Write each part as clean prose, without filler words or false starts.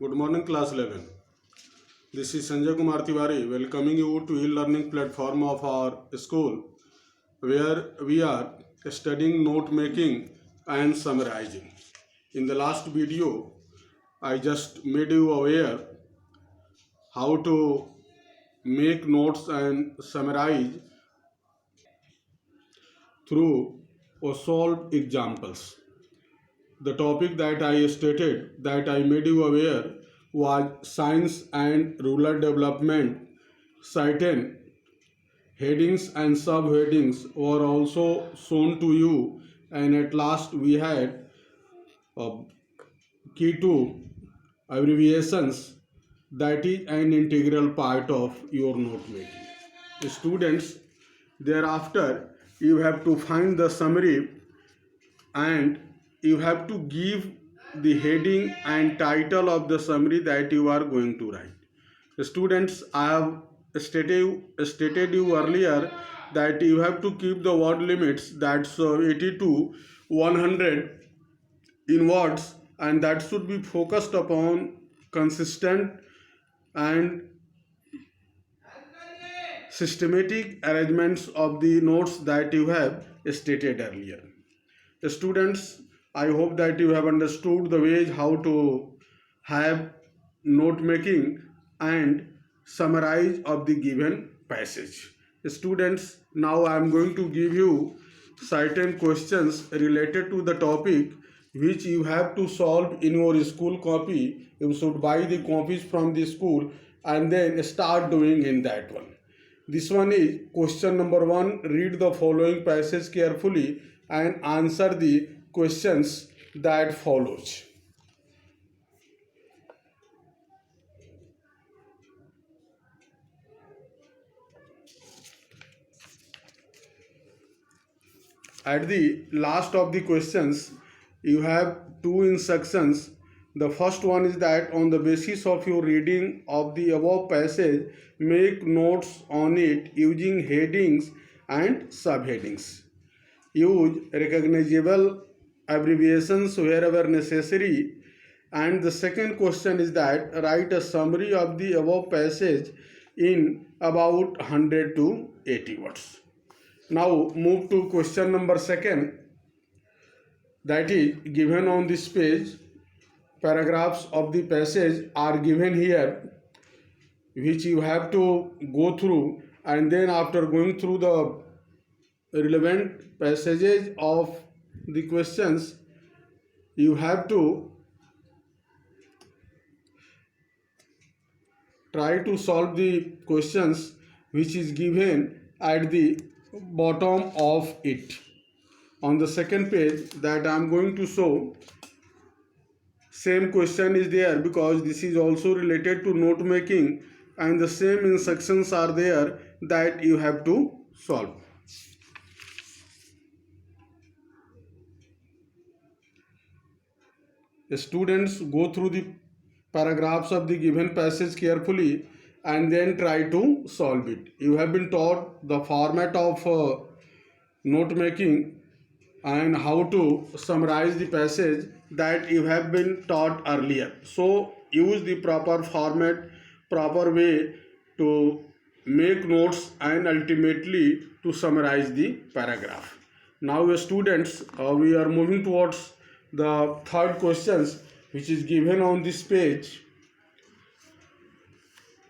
Good morning, class 11. This is Sanjay Kumar Tiwari welcoming you to e-learning platform of our school where we are studying note making and summarizing. In the last video, I just made you aware how to make notes and summarize through or solve examples. The topic that I stated that I made you aware was science and rural development. Certain headings and subheadings were also shown to you, and at last we had uh, key to abbreviations that is an integral part of your note making. Students, thereafter you have to find the summary and you have to give the heading and title of the summary that you are going to write. Students, I have stated you earlier that you have to keep the word limits, that's 80 to 100 in words, and that should be focused upon consistent and systematic arrangements of the notes that you have stated earlier. Students, I hope that you have understood the ways how to have note making and summarize of the given passage. Students, now I am going to give you certain questions related to the topic which you have to solve in your school copy. You should buy the copies from the school and then start doing in that one. This one is question number 1. Read the following passage carefully and answer the questions that follows. At the last of the questions, you have two instructions. The first one is that on the basis of your reading of the above passage, make notes on it using headings and subheadings. Use recognizable abbreviations wherever necessary. And the second question is that write a summary of the above passage in about 100 to 80 words. Now move to question number 2, that is given on this page. Paragraphs of the passage are given here which you have to go through, and then after going through the relevant passages of the questions, you have to try to solve the questions which is given at the bottom of it. On the second page that I am going to show, same question is there because this is also related to note making, and the same instructions are there that you have to solve. Students, go through the paragraphs of the given passage carefully and then try to solve it. You have been taught the format of note making and how to summarize the passage that you have been taught earlier. So use the proper format, proper way to make notes and ultimately to summarize the paragraph. Now students, we are moving towards the third questions which is given on this page,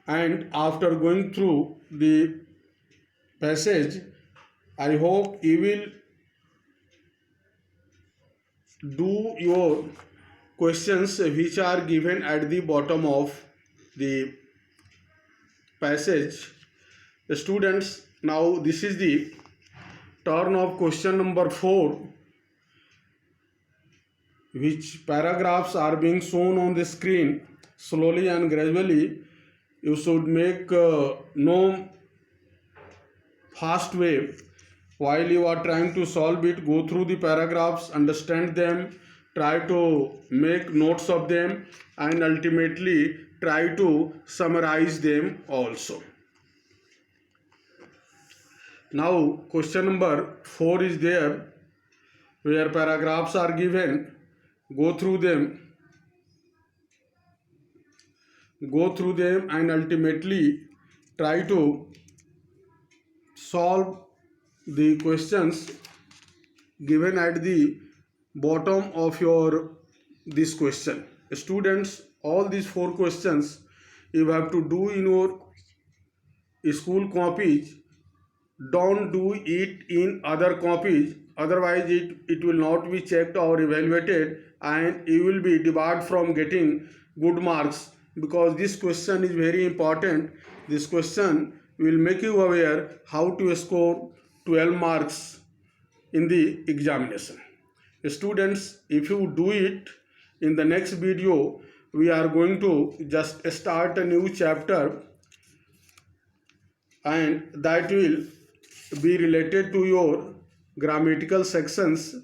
and after going through the passage, I hope you will do your questions which are given at the bottom of the passage. Students, now this is the turn of question number 4, which paragraphs are being shown on the screen. Slowly and gradually you should make no fast way. While you are trying to solve it, go through the paragraphs, understand them, try to make notes of them, and ultimately try to summarize them also. Now question number 4 is there where paragraphs are given. Go through them go through them and ultimately try to solve the questions given at the bottom of your this question. Students, all these four questions you have to do in your school copies. Don't do it in other copies, otherwise it will not be checked or evaluated and you will be debarred from getting good marks, because this question is very important. This question will make you aware how to score 12 marks in the examination. Students, if you do it, in the next video we are going to just start a new chapter and that will be related to your grammatical sections.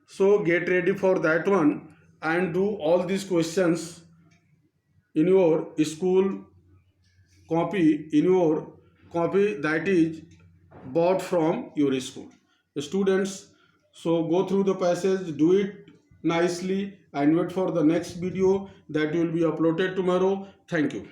So get ready for that one and do all these questions in your school copy, in your copy that is bought from your school. Students, so go through the passage, do it nicely and wait for the next video that will be uploaded tomorrow. Thank you.